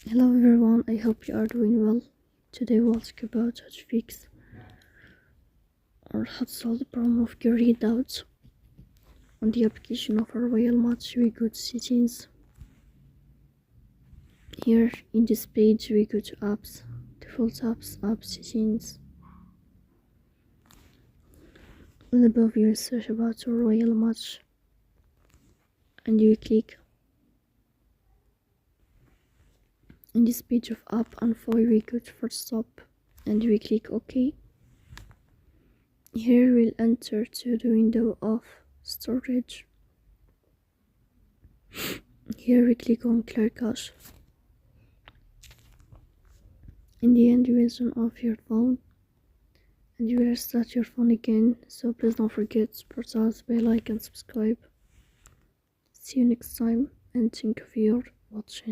Hello everyone, I hope you are doing well. Today we'll talk about how to fix or how to solve the problem of your readouts on the application of our Royal Match. We go to settings. Here in this page we go to apps, default apps, app settings. And above you search about our Royal Match and you click in this page of app and for we go to first stop and we click OK. Here we'll enter to the window of storage. Here we click on clear cache. In the end you will turn off your phone and you will restart your phone again, so please don't forget to support us by like and subscribe. See you next time and thank you for your watching.